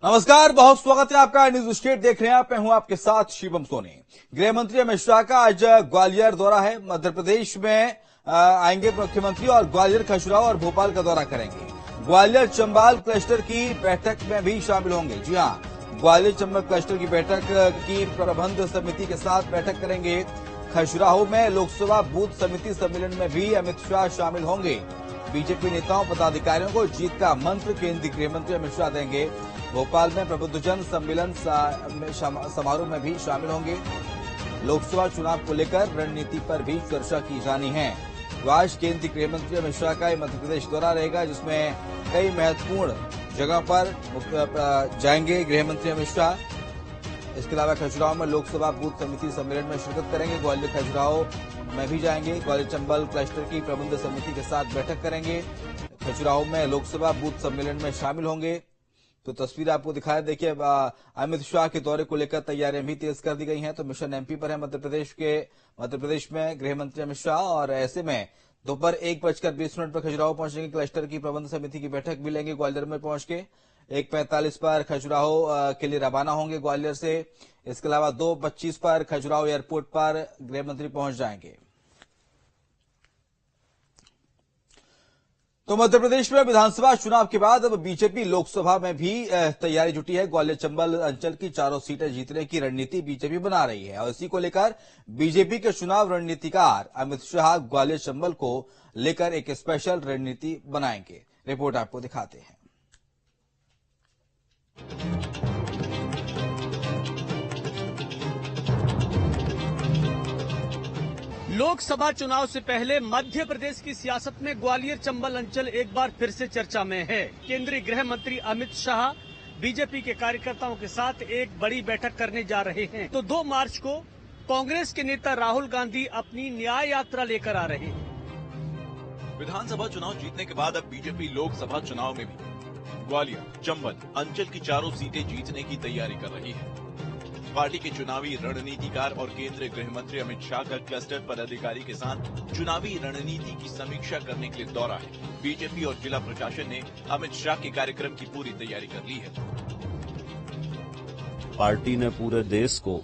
नमस्कार, बहुत स्वागत है आपका। न्यूज स्टेट देख रहे हैं आप। मैं हूं आपके साथ शिवम सोनी। गृह मंत्री अमित शाह का आज ग्वालियर दौरा है। मध्य प्रदेश में आएंगे मुख्यमंत्री और ग्वालियर, खजुराहो और भोपाल का दौरा करेंगे। ग्वालियर चंबल क्लस्टर की बैठक में भी शामिल होंगे। जी हां, ग्वालियर चंबल क्लस्टर की बैठक की प्रबंध समिति के साथ बैठक करेंगे। खजुराहो में लोकसभा बूथ समिति सम्मेलन में भी अमित शाह शामिल होंगे। बीजेपी नेताओं पदाधिकारियों को जीत का मंत्र केंद्रीय गृह मंत्री अमित शाह देंगे। भोपाल में प्रबुद्धजन सम्मेलन समारोह में भी शामिल होंगे। लोकसभा चुनाव को लेकर रणनीति पर भी चर्चा की जानी है। तो आज केंद्रीय गृह मंत्री अमित शाह का मध्य प्रदेश दौरा रहेगा, जिसमें कई महत्वपूर्ण जगह पर जाएंगे गृह मंत्री अमित शाह। इसके अलावा खजुराहो में लोकसभा बूथ समिति सम्मेलन में शिरकत करेंगे। ग्वालियर खजुराहो में भी जाएंगे। ग्वालियर चंबल क्लस्टर की प्रबंध समिति के साथ बैठक करेंगे। खजुराहो में लोकसभा बूथ सम्मेलन में शामिल होंगे। तो तस्वीर आपको दिखाया। देखिए, अमित शाह के दौरे को लेकर तैयारियां भी तेज कर दी गई हैं। तो मिशन एमपी पर है मध्य प्रदेश में गृह मंत्री अमित शाह, और ऐसे में दोपहर 1:20 पर खजुराहो पहुंचेंगे। क्लस्टर की प्रबंध समिति की बैठक भी लेंगे ग्वालियर में पहुंच के। 1:45 पर खजुराहो के लिए रवाना होंगे ग्वालियर से। इसके अलावा 2:25 पर खजुराहो एयरपोर्ट पर गृह मंत्री पहुंच जाएंगे। तो मध्य प्रदेश में विधानसभा चुनाव के बाद अब बीजेपी लोकसभा में भी तैयारी जुटी है। ग्वालियर चंबल अंचल की चारों सीटें जीतने की रणनीति बीजेपी बना रही है, और इसी को लेकर बीजेपी के चुनाव रणनीतिकार अमित शाह ग्वालियर चंबल को लेकर एक स्पेशल रणनीति बनाएंगे। रिपोर्ट आपको दिखाते हैं। लोकसभा चुनाव से पहले मध्य प्रदेश की सियासत में ग्वालियर चंबल अंचल एक बार फिर से चर्चा में है। केंद्रीय गृह मंत्री अमित शाह बीजेपी के कार्यकर्ताओं के साथ एक बड़ी बैठक करने जा रहे हैं। तो 2 मार्च को कांग्रेस के नेता राहुल गांधी अपनी न्याय यात्रा लेकर आ रहे हैं। विधानसभा चुनाव जीतने के बाद अब बीजेपी लोकसभा चुनाव में भी ग्वालियर चंबल अंचल की चारों सीटें जीतने की तैयारी कर रही है। पार्टी के चुनावी रणनीतिकार और केंद्रीय गृह मंत्री अमित शाह का क्लस्टर पदाधिकारी के साथ चुनावी रणनीति की समीक्षा करने के लिए दौरा है। बीजेपी और जिला प्रशासन ने अमित शाह के कार्यक्रम की पूरी तैयारी कर ली है। पार्टी ने पूरे देश को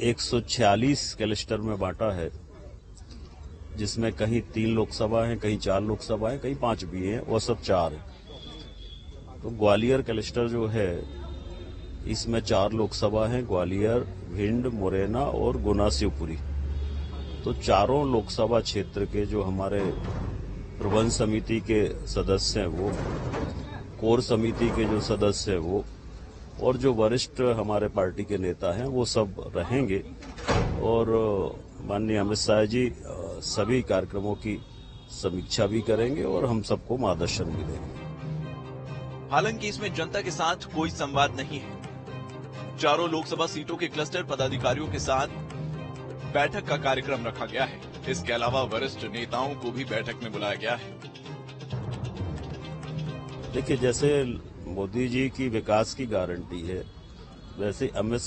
146 क्लस्टर में बांटा है, जिसमें कहीं 3 लोकसभा है, कहीं 4 लोकसभा है, कहीं 5 भी है, वो सब 4 है। तो ग्वालियर क्लस्टर जो है, इसमें 4 लोकसभा हैं, ग्वालियर, भिंड, मुरैना और गुना शिवपुरी। तो चारों लोकसभा क्षेत्र के जो हमारे प्रबंध समिति के सदस्य हैं वो, कोर समिति के जो सदस्य हैं वो, और जो वरिष्ठ हमारे पार्टी के नेता हैं वो सब रहेंगे। और माननीय अमित शाह जी सभी कार्यक्रमों की समीक्षा भी करेंगे और हम सबको मार्गदर्शन भी देंगे। हालांकि इसमें जनता के साथ कोई संवाद नहीं है। चारों लोकसभा सीटों के क्लस्टर पदाधिकारियों के साथ बैठक का कार्यक्रम रखा गया है। इसके अलावा वरिष्ठ नेताओं को भी बैठक में बुलाया गया है। देखिए, जैसे मोदी जी की विकास की गारंटी है, वैसे अमित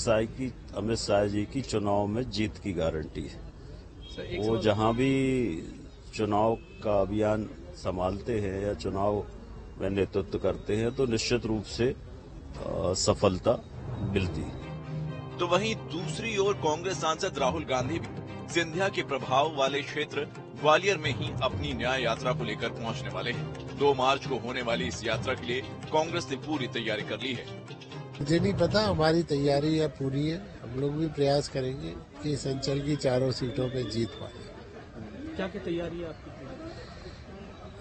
शाह जी की चुनाव में जीत की गारंटी है। वो जहां भी चुनाव का अभियान संभालते हैं या चुनाव में नेतृत्व करते हैं तो निश्चित रूप से सफलता मिलती। तो वहीं दूसरी ओर कांग्रेस सांसद राहुल गांधी भी सिंधिया के प्रभाव वाले क्षेत्र ग्वालियर में ही अपनी न्याय यात्रा को लेकर पहुंचने वाले हैं। 2 मार्च को होने वाली इस यात्रा के लिए कांग्रेस ने पूरी तैयारी कर ली है। मुझे नहीं पता, हमारी तैयारी है पूरी है। हम लोग भी प्रयास करेंगे कि इस अंचल की चारों सीटों पे जीत पाए। क्या क्या तैयारी है आपकी?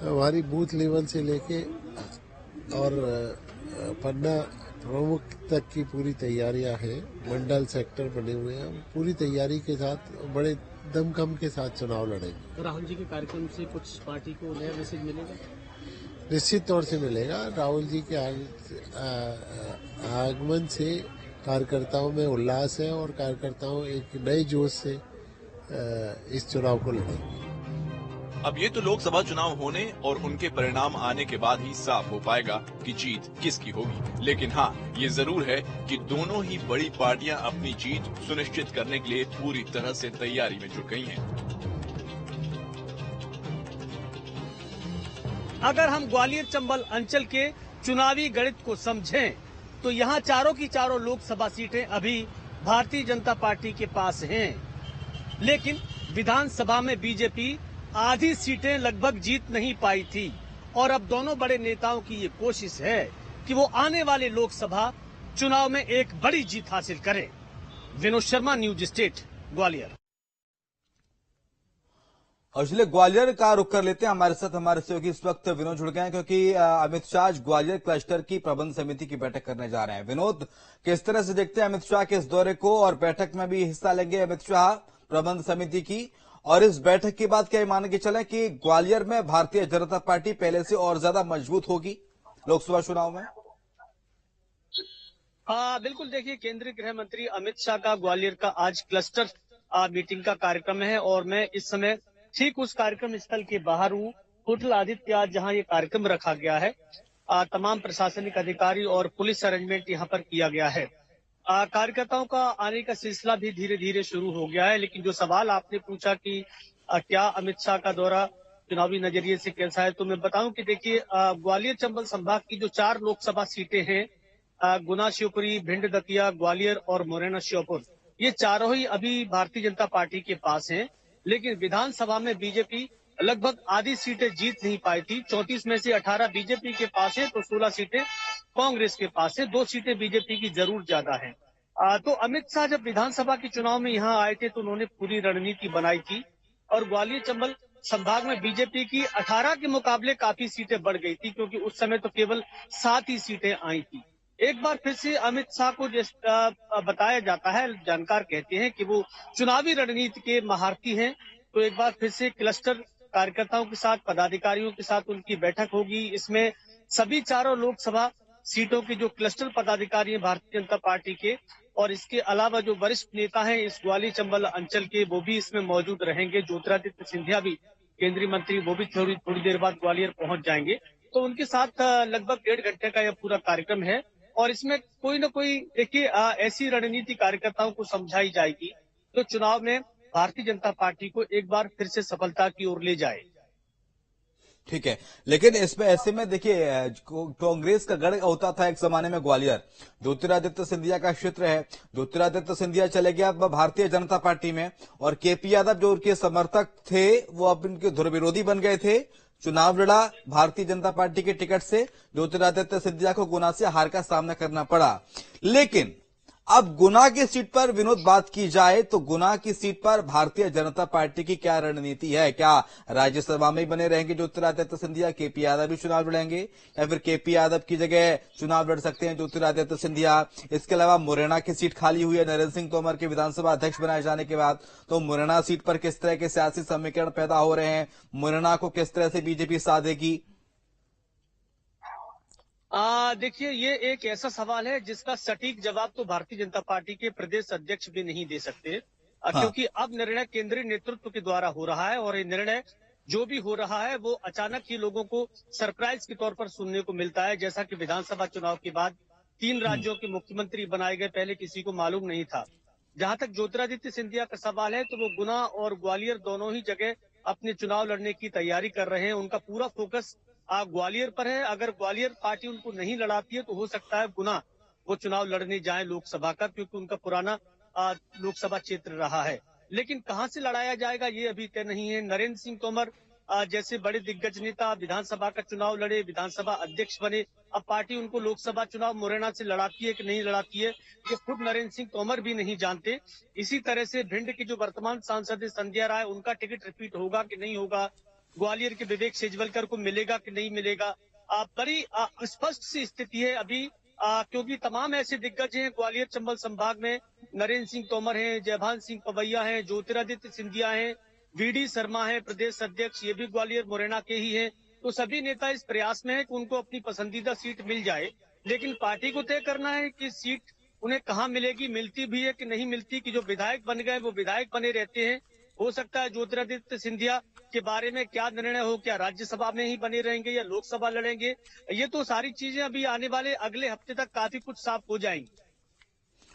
हमारी बूथ लेवल से लेके और पन्ना प्रमुख तक की पूरी तैयारियां हैं। मंडल सेक्टर बने हुए हैं। पूरी तैयारी के साथ बड़े दमखम के साथ चुनाव लड़ेंगे। राहुल जी के कार्यक्रम से कुछ पार्टी को नया मैसेज मिलेगा? निश्चित तौर से मिलेगा। राहुल जी के आगमन से कार्यकर्ताओं में उल्लास है और कार्यकर्ताओं एक नए जोश से इस चुनाव को लड़ेंगे। अब ये तो लोकसभा चुनाव होने और उनके परिणाम आने के बाद ही साफ हो पाएगा कि जीत किसकी होगी। लेकिन हाँ, ये जरूर है कि दोनों ही बड़ी पार्टियां अपनी जीत सुनिश्चित करने के लिए पूरी तरह से तैयारी में जुट गई हैं। अगर हम ग्वालियर चंबल अंचल के चुनावी गणित को समझें तो यहां चारों की चारों लोकसभा सीटें अभी भारतीय जनता पार्टी के पास हैं, लेकिन विधानसभा में बीजेपी आधी सीटें लगभग जीत नहीं पाई थी और अब दोनों बड़े नेताओं की ये कोशिश है कि वो आने वाले लोकसभा चुनाव में एक बड़ी जीत हासिल करें। Vinod Sharma, news state, Gwalior. और इसलिए ग्वालियर का रुख कर लेते हैं। हमारे साथ हमारे सहयोगी इस वक्त विनोद जुड़ गए हैं, क्योंकि अमित शाह आज ग्वालियर क्लस्टर की प्रबंध समिति की बैठक करने जा रहे हैं। विनोद, किस तरह से देखते हैं अमित शाह के इस दौरे को, और बैठक में भी हिस्सा लेंगे अमित शाह प्रबंध समिति की, और इस बैठक के बाद क्या मान के चले कि ग्वालियर में भारतीय जनता पार्टी पहले से और ज्यादा मजबूत होगी लोकसभा चुनाव में? बिल्कुल, देखिए, केंद्रीय गृह मंत्री अमित शाह का ग्वालियर का आज क्लस्टर मीटिंग का कार्यक्रम है और मैं इस समय ठीक उस कार्यक्रम स्थल के बाहर हूँ। होटल आदित्य आज जहाँ ये कार्यक्रम रखा गया है, तमाम प्रशासनिक अधिकारी और पुलिस अरेंजमेंट यहाँ पर किया गया है। कार्यकर्ताओं का आने का सिलसिला भी धीरे धीरे शुरू हो गया है, लेकिन जो सवाल आपने पूछा कि क्या अमित शाह का दौरा चुनावी नजरिए से कैसा है, तो मैं बताऊं कि देखिए, ग्वालियर चंबल संभाग की जो 4 लोकसभा सीटें हैं, गुना, शिवपुरी, भिंड, दतिया, ग्वालियर और मुरैना श्योपुर, ये चारों ही अभी भारतीय जनता पार्टी के पास हैं। लेकिन विधानसभा में बीजेपी लगभग आधी सीटें जीत नहीं पाई थी। 34 में से 18 बीजेपी के पास है तो 16 सीटें कांग्रेस के पास है। 2 सीटें बीजेपी की जरूर ज्यादा है। तो अमित शाह जब विधानसभा के चुनाव में यहाँ आए थे तो उन्होंने पूरी रणनीति बनाई थी और ग्वालियर चंबल संभाग में बीजेपी की 18 के मुकाबले काफी सीटें बढ़ गई थी, क्योंकि उस समय तो केवल 7 ही सीटें आई थी। एक बार फिर से अमित शाह को बताया जाता है, जानकार कहते हैं कि वो चुनावी रणनीति के महारथी हैं, तो एक बार फिर से क्लस्टर कार्यकर्ताओं के साथ, पदाधिकारियों के साथ उनकी बैठक होगी। इसमें सभी चारों लोकसभा सीटों के जो क्लस्टर पदाधिकारी हैं भारतीय जनता पार्टी के, और इसके अलावा जो वरिष्ठ नेता हैं इस ग्वालियर चंबल अंचल के, वो भी इसमें मौजूद रहेंगे। ज्योतिरादित्य सिंधिया भी, केंद्रीय मंत्री, वो भी थोड़ी देर बाद ग्वालियर पहुंच जाएंगे। तो उनके साथ लगभग 1.5 घंटे का यह पूरा कार्यक्रम है और इसमें कोई न कोई, देखिए, ऐसी रणनीति कार्यकर्ताओं को समझाई जाएगी तो चुनाव में भारतीय जनता पार्टी को एक बार फिर से सफलता की ओर ले जाए। ठीक है, लेकिन इसमें ऐसे में देखिए, कांग्रेस का गढ़ होता था एक जमाने में ग्वालियर, ज्योतिरादित्य सिंधिया का क्षेत्र है। ज्योतिरादित्य सिंधिया चले गया अब भारतीय जनता पार्टी में, और केपी यादव जो उनके समर्थक थे वो अब इनके धुर विरोधी बन गए थे। चुनाव लड़ा भारतीय जनता पार्टी के टिकट से, ज्योतिरादित्य सिंधिया को गुना से हार का सामना करना पड़ा। लेकिन अब गुना की सीट पर विनोद बात की जाए तो गुना की सीट पर भारतीय जनता पार्टी की क्या रणनीति है? क्या राज्यसभा में ही बने रहेंगे ज्योतिरादित्य सिंधिया, केपी यादव भी चुनाव लड़ेंगे, या फिर केपी यादव की जगह चुनाव लड़ सकते हैं ज्योतिरादित्य सिंधिया? इसके अलावा मुरैना की सीट खाली हुई है नरेंद्र सिंह तोमर के विधानसभा अध्यक्ष बनाए जाने के बाद, तो मुरैना सीट पर किस तरह के सियासी समीकरण पैदा हो रहे हैं? मुरैना को किस तरह से बीजेपी साधेगी? देखिए, ये एक ऐसा सवाल है जिसका सटीक जवाब तो भारतीय जनता पार्टी के प्रदेश अध्यक्ष भी नहीं दे सकते, क्योंकि अब निर्णय केंद्रीय नेतृत्व के द्वारा हो रहा है और ये निर्णय जो भी हो रहा है वो अचानक ही लोगों को सरप्राइज के तौर पर सुनने को मिलता है। जैसा कि विधानसभा चुनाव के बाद 3 राज्यों के मुख्यमंत्री बनाए गए, पहले किसी को मालूम नहीं था। जहां तक ज्योतिरादित्य सिंधिया का सवाल है तो वो गुना और ग्वालियर दोनों ही जगह अपने चुनाव लड़ने की तैयारी कर रहे हैं। उनका पूरा फोकस ग्वालियर पर है। अगर ग्वालियर पार्टी उनको नहीं लड़ाती है तो हो सकता है गुना वो चुनाव लड़ने जाए लोकसभा का, क्योंकि उनका पुराना लोकसभा क्षेत्र रहा है। लेकिन कहां से लड़ाया जाएगा ये अभी तय नहीं है। नरेंद्र सिंह तोमर जैसे बड़े दिग्गज नेता विधानसभा का चुनाव लड़े, विधानसभा अध्यक्ष बने, अब पार्टी उनको लोकसभा चुनाव मुरैना से लड़ाती है कि नहीं लड़ाती है ये खुद नरेंद्र सिंह तोमर भी नहीं जानते। इसी तरह से भिंड की जो वर्तमान सांसद है संध्या राय, उनका टिकट रिपीट होगा कि नहीं होगा, ग्वालियर के विवेक सेजवलकर को मिलेगा कि नहीं मिलेगा, बड़ी स्पष्ट सी स्थिति है अभी, क्योंकि तमाम ऐसे दिग्गज हैं ग्वालियर चंबल संभाग में। नरेंद्र सिंह तोमर हैं, जयभान सिंह पवैया हैं, ज्योतिरादित्य सिंधिया हैं, वीडी शर्मा हैं प्रदेश अध्यक्ष, ये भी ग्वालियर मुरैना के ही हैं। तो सभी नेता इस प्रयास में है कि उनको अपनी पसंदीदा सीट मिल जाए, लेकिन पार्टी को तय करना है कि सीट उन्हें कहाँ मिलेगी, मिलती भी है कि नहीं मिलती, कि जो विधायक बन गए वो विधायक बने रहते हैं। हो सकता है ज्योतिरादित्य सिंधिया के बारे में क्या निर्णय हो, क्या राज्यसभा में ही बने रहेंगे या लोकसभा लड़ेंगे, ये तो सारी चीजें अभी आने वाले अगले हफ्ते तक काफी कुछ साफ हो जाएंगी।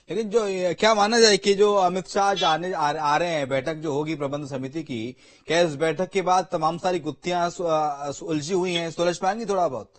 लेकिन जो क्या माना जाए कि जो अमित शाह आ रहे हैं, बैठक जो होगी प्रबंध समिति की, क्या इस बैठक के बाद तमाम सारी गुत्थियां उलझी हुई हैं, सुलझ पाएंगी थोड़ा बहुत?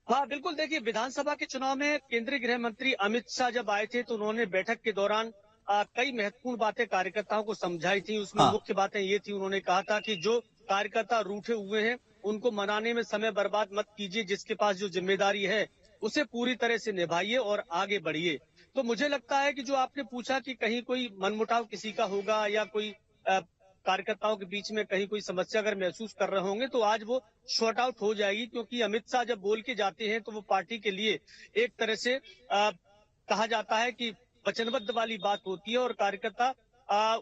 हाँ, बिल्कुल। देखिए, विधानसभा के चुनाव में केंद्रीय गृह मंत्री अमित शाह जब आए थे तो उन्होंने बैठक के दौरान कई महत्वपूर्ण बातें कार्यकर्ताओं को समझाई थी। उसमें हाँ। मुख्य बातें ये थी, उन्होंने कहा था कि जो कार्यकर्ता रूठे हुए हैं उनको मनाने में समय बर्बाद मत कीजिए, जिसके पास जो जिम्मेदारी है उसे पूरी तरह से निभाइए और आगे बढ़िए। तो मुझे लगता है कि जो आपने पूछा कि कहीं कोई मनमुटाव किसी का होगा या कोई कार्यकर्ताओं के बीच में कहीं कोई समस्या अगर महसूस कर रहे होंगे तो आज वो शॉर्ट आउट हो जाएगी, क्योंकि अमित शाह जब बोल के जाते हैं तो वो पार्टी के लिए एक तरह से कहा जाता है कि वचनबद्ध वाली बात होती है और कार्यकर्ता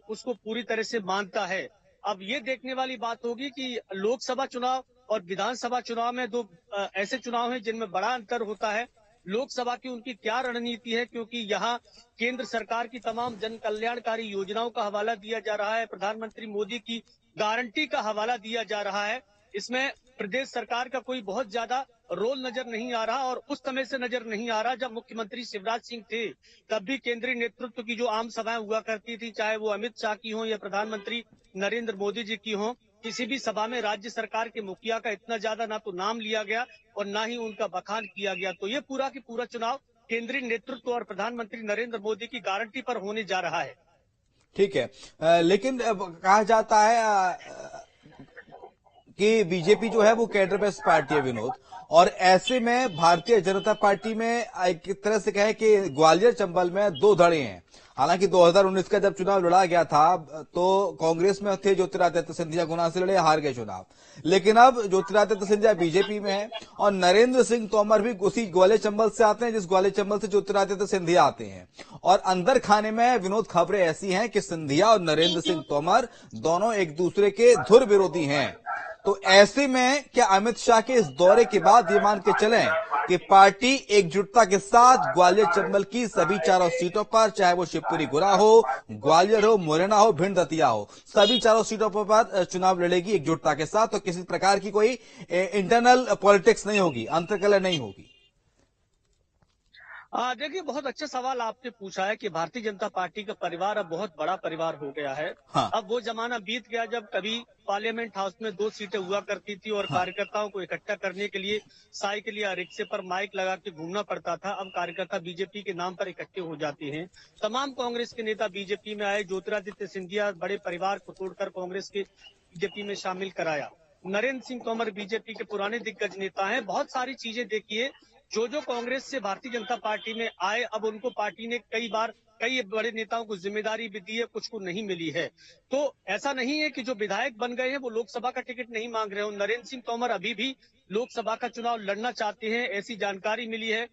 उसको पूरी तरह से मानता है। अब ये देखने वाली बात होगी कि लोकसभा चुनाव और विधानसभा चुनाव में दो ऐसे चुनाव हैं जिनमें बड़ा अंतर होता है। लोकसभा की उनकी क्या रणनीति है, क्योंकि यहाँ केंद्र सरकार की तमाम जन कल्याणकारी योजनाओं का हवाला दिया जा रहा है, प्रधानमंत्री मोदी की गारंटी का हवाला दिया जा रहा है। इसमें प्रदेश सरकार का कोई बहुत ज्यादा रोल नजर नहीं आ रहा और उस समय से नजर नहीं आ रहा जब मुख्यमंत्री शिवराज सिंह थे तब भी केंद्रीय नेतृत्व की जो आम सभाएं हुआ करती थी, चाहे वो अमित शाह की हो या प्रधानमंत्री नरेंद्र मोदी जी की हो, किसी भी सभा में राज्य सरकार के मुखिया का इतना ज्यादा ना तो नाम लिया गया और ना ही उनका बखान किया गया। तो ये पूरा की पूरा चुनाव केंद्रीय नेतृत्व और प्रधानमंत्री नरेंद्र मोदी की गारंटी पर होने जा रहा है। ठीक है, लेकिन कहा जाता है कि बीजेपी जो है वो कैडर बेस्ड पार्टी है विनोद, और ऐसे में भारतीय जनता पार्टी में एक तरह से कहे कि ग्वालियर चंबल में दो धड़े हैं। हालांकि 2019 का जब चुनाव लड़ा गया था तो कांग्रेस में थे ज्योतिरादित्य सिंधिया, गुना से लड़े, हार गए चुनाव। लेकिन अब ज्योतिरादित्य सिंधिया बीजेपी में है और नरेंद्र सिंह तोमर भी उसी ग्वालियर चंबल से आते हैं जिस ग्वालियर चंबल से ज्योतिरादित्य सिंधिया आते हैं। और अंदर खाने में विनोद खबरें ऐसी हैं कि सिंधिया और नरेंद्र सिंह तोमर दोनों एक दूसरे के धुर विरोधी हैं। तो ऐसे में क्या अमित शाह के इस दौरे के बाद ये मान के चलें कि पार्टी एकजुटता के साथ ग्वालियर चंबल की सभी चारों सीटों पर, चाहे वो शिवपुरी गुना हो, ग्वालियर हो, मुरैना हो, भिंड दतिया हो, सभी चारों सीटों पर चुनाव लड़ेगी एकजुटता के साथ, तो किसी प्रकार की कोई इंटरनल पॉलिटिक्स नहीं होगी, अंतर्कलह नहीं होगी? देखिए, बहुत अच्छा सवाल आपने पूछा है कि भारतीय जनता पार्टी का परिवार अब बहुत बड़ा परिवार हो गया है। हाँ। अब वो जमाना बीत गया जब कभी पार्लियामेंट हाउस में 2 सीटें हुआ करती थी और कार्यकर्ताओं को इकट्ठा करने के लिए साइकिल या रिक्शे पर माइक लगा के घूमना पड़ता था। अब कार्यकर्ता बीजेपी के नाम पर इकट्ठे हो जाते हैं। तमाम कांग्रेस के नेता बीजेपी में आए। ज्योतिरादित्य सिंधिया बड़े परिवार को तोड़कर कांग्रेस के बीजेपी में शामिल कराया। नरेंद्र सिंह तोमर बीजेपी के पुराने दिग्गज नेता हैं। बहुत सारी चीजें देखिए, जो कांग्रेस से भारतीय जनता पार्टी में आए, अब उनको पार्टी ने कई बड़े नेताओं को जिम्मेदारी भी दी है, कुछ को नहीं मिली है। तो ऐसा नहीं है कि जो विधायक बन गए हैं वो लोकसभा का टिकट नहीं मांग रहे हो। नरेंद्र सिंह तोमर अभी भी लोकसभा का चुनाव लड़ना चाहते हैं, ऐसी जानकारी मिली है।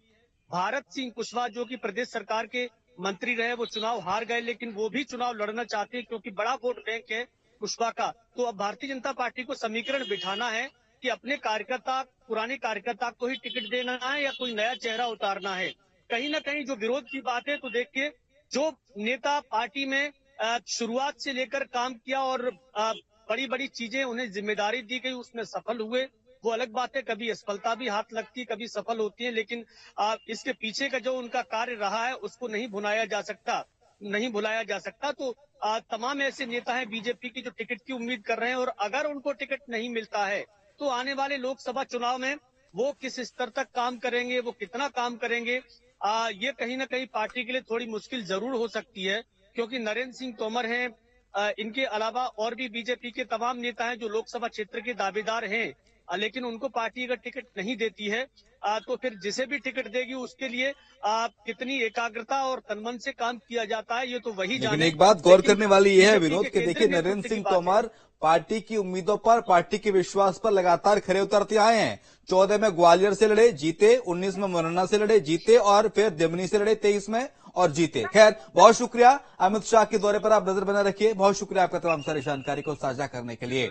भारत सिंह कुशवाहा जो कि प्रदेश सरकार के मंत्री रहे, वो चुनाव हार गए, लेकिन वो भी चुनाव लड़ना चाहते हैं क्योंकि बड़ा वोट बैंक है कुशवाहा का। तो अब भारतीय जनता पार्टी को समीकरण बिठाना है कि अपने पुराने कार्यकर्ता को ही टिकट देना है या कोई नया चेहरा उतारना है। कहीं ना कहीं जो विरोध की बात है, तो देखिए, जो नेता पार्टी में शुरुआत से लेकर काम किया और बड़ी बड़ी चीजें उन्हें जिम्मेदारी दी गई, उसमें सफल हुए, वो अलग बात है। कभी असफलता भी हाथ लगती है, कभी सफल होती है, लेकिन इसके पीछे का जो उनका कार्य रहा है उसको नहीं भुलाया जा सकता। तो तमाम ऐसे नेता हैं बीजेपी की जो टिकट की उम्मीद कर रहे हैं, और अगर उनको टिकट नहीं मिलता है तो आने वाले लोकसभा चुनाव में वो किस स्तर तक काम करेंगे, वो कितना काम करेंगे, ये कहीं ना कहीं पार्टी के लिए थोड़ी मुश्किल जरूर हो सकती है। क्योंकि नरेंद्र सिंह तोमर हैं, इनके अलावा और भी बीजेपी के तमाम नेता हैं जो लोकसभा क्षेत्र के दावेदार हैं, लेकिन उनको पार्टी अगर टिकट नहीं देती है तो फिर जिसे भी टिकट देगी उसके लिए कितनी एकाग्रता और तनमन से काम किया जाता है, ये तो वही जाने। लेकिन एक बात गौर करने वाली ये है विनोद कि देखिए, नरेंद्र सिंह तोमर पार्टी की उम्मीदों पर, पार्टी के विश्वास पर लगातार खरे उतरते आए हैं। 14 में ग्वालियर से लड़े, जीते, 19 में मुरैना से लड़े, जीते, और फिर दिमनी से लड़े 23 में और जीते। खैर, बहुत शुक्रिया। अमित शाह के दौरे पर आप नजर बना रखिए। बहुत शुक्रिया आपका तमाम सारी जानकारी को साझा करने के लिए।